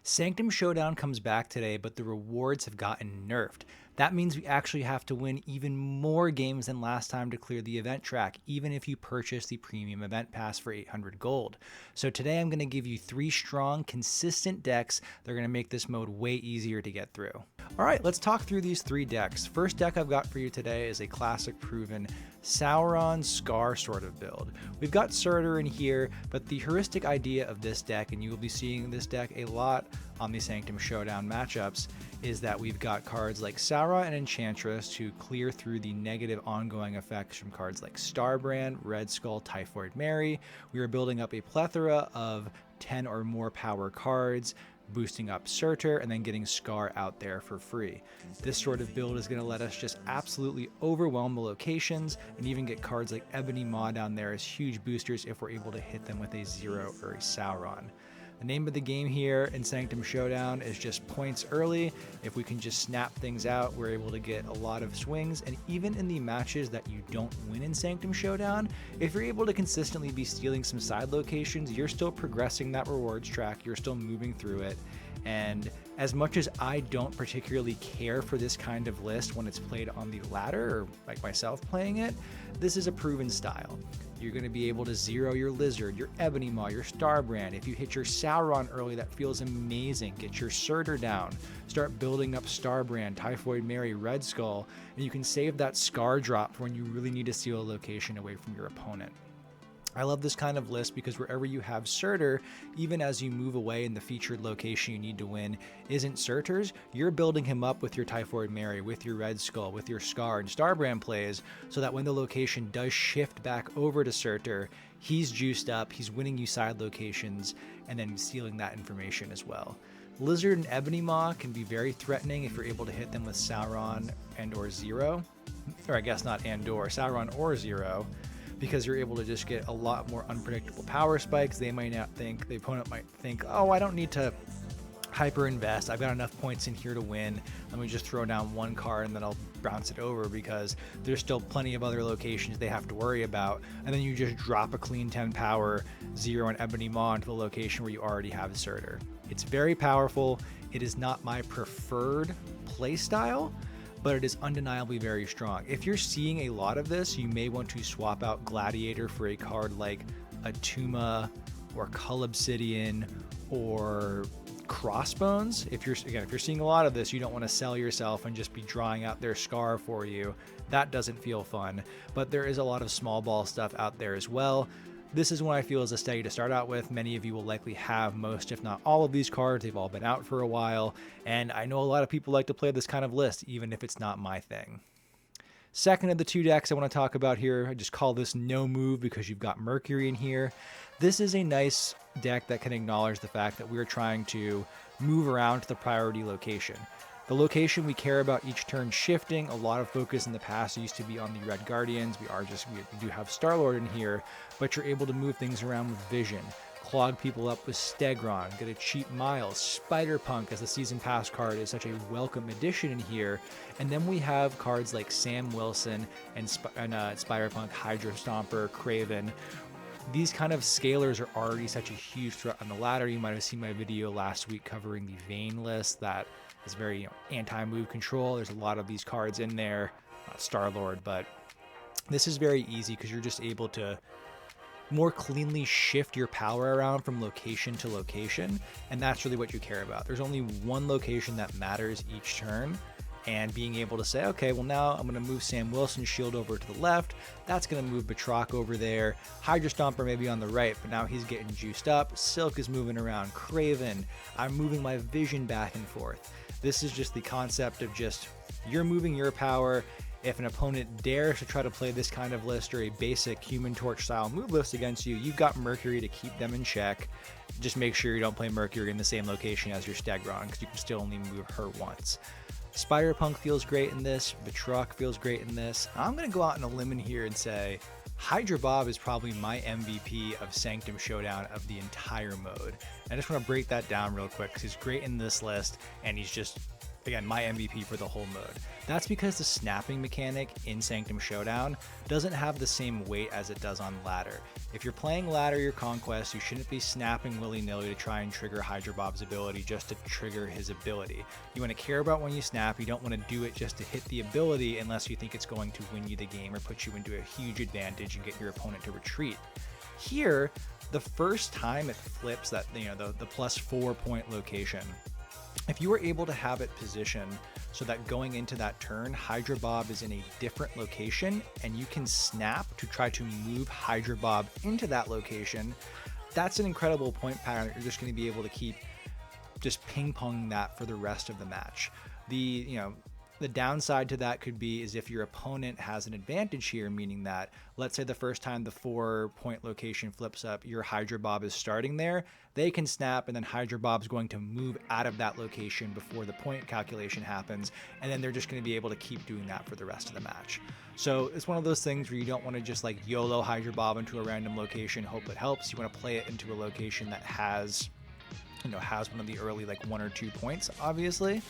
Sanctum Showdown comes back today, but the rewards have gotten nerfed. That means we actually have to win even more games than last time to clear the event track, even if you purchase the premium event pass for 800 gold. So today I'm going to give you 3 strong, consistent decks that are going to make this mode way easier to get through. Alright, let's talk through these 3 decks. First deck I've got for you today is a classic proven Sauron Scar sort of build. We've got Surtur in here, but the heuristic idea of this deck, and you will be seeing this deck a lot on the Sanctum Showdown matchups, is that we've got cards like Sauron and Enchantress to clear through the negative ongoing effects from cards like Starbrand, Red Skull, Typhoid Mary. We are building up a plethora of 10 or more power cards, boosting up Surtur, and then getting Scar out there for free. This sort of build is going to let us just absolutely overwhelm the locations and even get cards like Ebony Maw down there as huge boosters if we're able to hit them with a Zero or a Sauron. The name of the game here in Sanctum Showdown is just points early. If we can just snap things out, we're able to get a lot of swings. And even in the matches that you don't win in Sanctum Showdown, if you're able to consistently be stealing some side locations, you're still progressing that rewards track, you're still moving through it. And as much as I don't particularly care for this kind of list when it's played on the ladder, or like myself playing it, this is a proven style. You're going to be able to zero your Lizard, your Ebony Maw, your Starbrand. If you hit your Sauron early, that feels amazing. Get your Surtur down. Start building up Starbrand, Typhoid Mary, Red Skull, and you can save that Scar drop for when you really need to steal a location away from your opponent. I love this kind of list because wherever you have Surtur, even as you move away in the featured location you need to win isn't Surtur's, you're building him up with your Typhoid Mary, with your Red Skull, with your Scar and Starbrand plays, so that when the location does shift back over to Surtur, he's juiced up, he's winning you side locations, and then stealing that information as well. Lizard and Ebony Maw can be very threatening if you're able to hit them with Sauron and or Zero, or I guess not and or, Sauron or Zero, because you're able to just get a lot more unpredictable power spikes. They might not think, the opponent might think, oh, I don't need to hyper invest. I've got enough points in here to win. Let me just throw down one card and then I'll bounce it over because there's still plenty of other locations they have to worry about. And then you just drop a clean 10 power, Zero and Ebony Maw into the location where you already have Surtur. It's very powerful. It is not my preferred play style, but it is undeniably very strong. If you're seeing a lot of this, you may want to swap out Gladiator for a card like Atuma or Cull Obsidian or Crossbones. If you're seeing a lot of this, you don't want to sell yourself and just be drawing out their Scar for you. That doesn't feel fun, but there is a lot of small ball stuff out there as well. This is one I feel is a steady to start out with. Many of you will likely have most, if not all of these cards. They've all been out for a while, and I know a lot of people like to play this kind of list, even if it's not my thing. Second of the 2 decks I want to talk about here, I just call this No Move because you've got Mercury in here. This is a nice deck that can acknowledge the fact that we're trying to move around to the priority location. The location we care about each turn shifting. A lot of focus in the past used to be on the Red Guardians. We do have Star-Lord in here, but you're able to move things around with Vision, clog people up with Stegron, get a cheap Miles, Spider-Punk as the Season Pass card is such a welcome addition in here. And then we have cards like Sam Wilson and Spider-Punk, Hydra Stomper, Craven. These kind of scalers are already such a huge threat on the ladder. You might have seen my video last week covering the Vayne list that is very anti-move control. There's a lot of these cards in there, not Star-Lord, but this is very easy because you're just able to more cleanly shift your power around from location to location, and that's really what you care about. There's only one location that matters each turn, and being able to say, okay, well now I'm going to move Sam Wilson's shield over to the left. That's going to move Batroc over there. Hydra Stomper maybe on the right, but now he's getting juiced up. Silk is moving around. Craven. I'm moving my Vision back and forth. This is just the concept of just you're moving your power. If an opponent dares to try to play this kind of list or a basic Human Torch style move list against you, you've got Mercury to keep them in check. Just make sure you don't play Mercury in the same location as your Stegron because you can still only move her once. Spider-Punk feels great in this. Batroc feels great in this. I'm going to go out on a limb in here and say Hydra Bob is probably my MVP of Sanctum Showdown of the entire mode. I just want to break that down real quick because he's great in this list and he's just again, my MVP for the whole mode. That's because the snapping mechanic in Sanctum Showdown doesn't have the same weight as it does on ladder. If you're playing ladder your conquest, you shouldn't be snapping willy-nilly to try and trigger Hydra Bob's ability just to trigger his ability. You want to care about when you snap, you don't want to do it just to hit the ability unless you think it's going to win you the game or put you into a huge advantage and get your opponent to retreat. Here, the first time it flips that, the +4 point location, if you were able to have it positioned so that going into that turn, Hydra Bob is in a different location and you can snap to try to move Hydra Bob into that location, that's an incredible point pattern that you're just going to be able to keep just ping-ponging that for the rest of the match. The downside to that could be is if your opponent has an advantage here, meaning that, let's say the first time the 4 point location flips up, your Hydra Bob is starting there, they can snap and then Hydra Bob's going to move out of that location before the point calculation happens, and then they're just going to be able to keep doing that for the rest of the match. So it's one of those things where you don't want to just like YOLO Hydra Bob into a random location, hope it helps. You want to play it into a location that has one of the early like 1 or 2 points, obviously.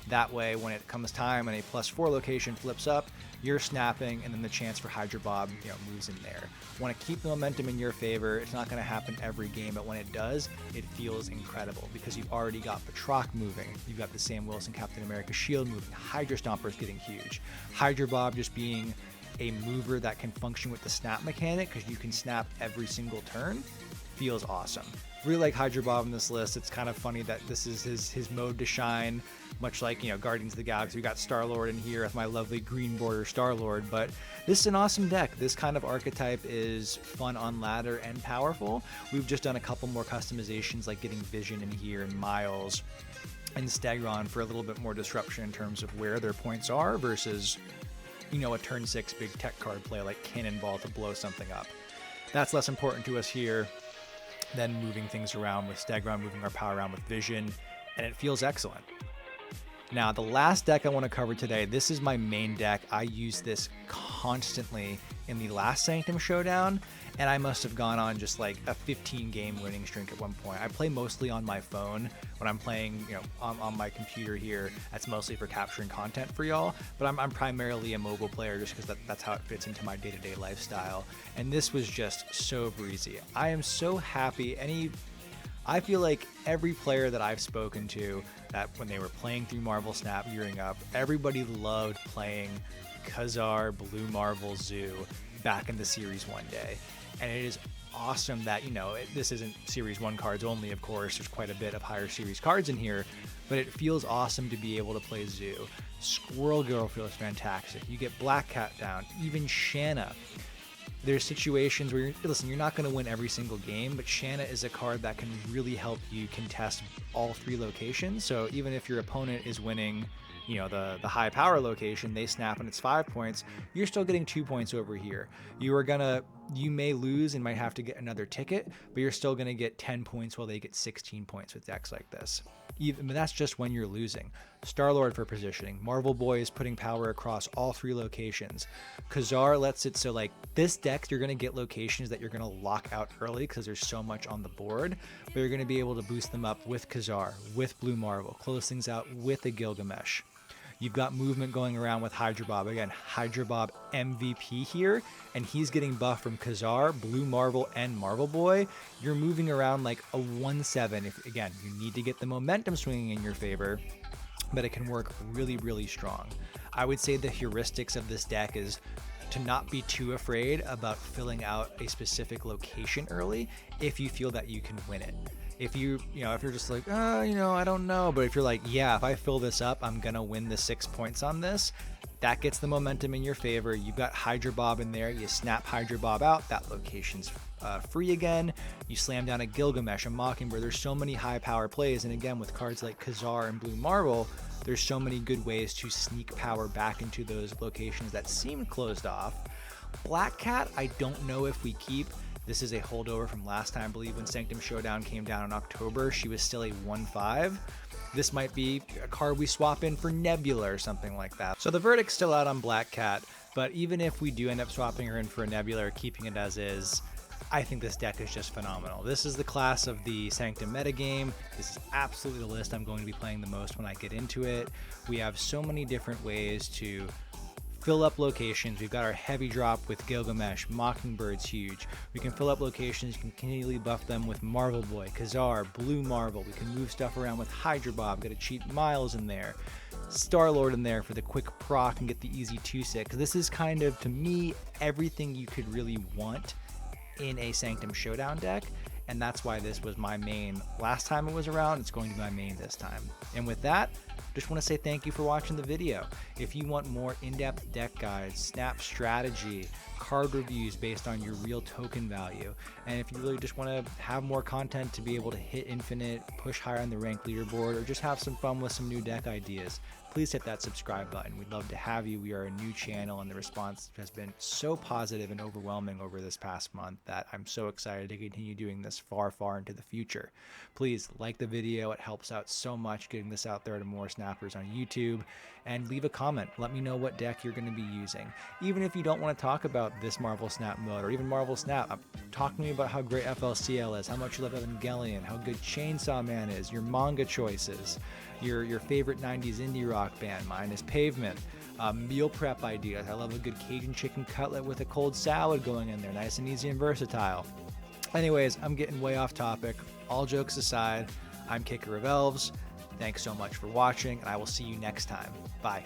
That way, when it comes time and a +4 location flips up, you're snapping, and then the chance for Hydra Bob, moves in there. Want to keep the momentum in your favor. It's not going to happen every game, but when it does, it feels incredible because you've already got Batroc moving. You've got the Sam Wilson Captain America shield moving. Hydra Stomper's getting huge. Hydra Bob just being a mover that can function with the snap mechanic because you can snap every single turn feels awesome. Really like Hydra Bob in this list. It's kind of funny that this is his mode to shine, much like Guardians of the Galaxy. We got Star-Lord in here with my lovely green border Star-Lord, but this is an awesome deck. This kind of archetype is fun on ladder and powerful. We've just done a couple more customizations like getting Vision in here and Miles and Stegron for a little bit more disruption in terms of where their points are versus a turn 6 big tech card play like Cannonball to blow something up. That's less important to us here than moving things around with Stegron, moving our power around with Vision, and it feels excellent. Now, the last deck I want to cover today, this is my main deck. I use this constantly in the last Sanctum Showdown, and I must have gone on just like a 15 game winning streak at one point. I play mostly on my phone when I'm playing, on my computer here. That's mostly for capturing content for y'all, but I'm primarily a mobile player just because that's how it fits into my day-to-day lifestyle. And this was just so breezy. I am so happy. I feel like every player that I've spoken to that when they were playing through Marvel Snap gearing up, everybody loved playing Khazar, Blue Marvel, Zoo back in the Series 1 day. And it is awesome that, this isn't Series 1 cards only, of course. There's quite a bit of higher series cards in here, but it feels awesome to be able to play Zoo. Squirrel Girl feels fantastic. You get Black Cat down, even Shanna. There's situations where you're not going to win every single game, but Shanna is a card that can really help you contest all 3 locations. So even if your opponent is winning, the high power location, they snap and it's 5 points, you're still getting 2 points over here. You may lose and might have to get another ticket, but you're still going to get 10 points while they get 16 points with decks like this. But that's just when you're losing. Star-Lord for positioning. Marvel Boy is putting power across all 3 locations. Khazar lets it so like this deck, you're going to get locations that you're going to lock out early because there's so much on the board, but you're going to be able to boost them up with Khazar, with Blue Marvel, close things out with a Gilgamesh. You've got movement going around with Hydra Bob. Again, Hydra Bob MVP here, and he's getting buffed from Khazar, Blue Marvel, and Marvel Boy. You're moving around like a 1/7. If again, you need to get the momentum swinging in your favor, but it can work really, really strong. I would say the heuristics of this deck is to not be too afraid about filling out a specific location early if you feel that you can win it. If you're just like, I don't know, but if you're like, yeah, if I fill this up, I'm gonna win the 6 points on this, that gets the momentum in your favor. You've got Hydra Bob in there, you snap Hydra Bob out, that location's free again. You slam down a Gilgamesh, a Mockingbird. There's so many high power plays, and again, with cards like Khazar and Blue Marvel, there's so many good ways to sneak power back into those locations that seemed closed off. Black Cat, I don't know if we keep. This is a holdover from last time, I believe, when Sanctum Showdown came down in October. She was still a 1/5. This might be a card we swap in for Nebula or something like that. So the verdict's still out on Black Cat, but even if we do end up swapping her in for a Nebula or keeping it as is, I think this deck is just phenomenal. This is the class of the Sanctum metagame. This is absolutely the list I'm going to be playing the most when I get into it. We have so many different ways to fill up locations. We've got our heavy drop with Gilgamesh, Mockingbird's huge. We can fill up locations, you can continually buff them with Marvel Boy, Khazar, Blue Marvel. We can move stuff around with Hydra Bob, get a cheap Miles in there. Star-Lord in there for the quick proc and get the easy 2-6. This is kind of, to me, everything you could really want in a Sanctum Showdown deck, and that's why this was my main last time it was around. It's going to be my main this time. And with that, just want to say thank you for watching the video. If you want more in-depth deck guides, snap strategy, card reviews based on your real token value, and if you really just want to have more content to be able to hit infinite, push higher on the rank leaderboard, or just have some fun with some new deck ideas, please hit that subscribe button. We'd love to have you. We are a new channel, and the response has been so positive and overwhelming over this past month that I'm so excited to continue doing this far, far into the future. Please like the video. It helps out so much getting this out there to more snappers on YouTube, and leave a comment. Let me know what deck you're going to be using. Even if you don't want to talk about this Marvel Snap mode or even Marvel Snap, talk to me about how great FLCL is, how much you love Evangelion, how good Chainsaw Man is, your manga choices, your favorite 90s indie rock band. Mine is Pavement. Meal prep ideas. I love a good Cajun chicken cutlet with a cold salad going in there. Nice and easy and versatile. Anyways, I'm getting way off topic. All jokes aside, I'm Kicker of Elves. Thanks so much for watching, and I will see you next time. Bye.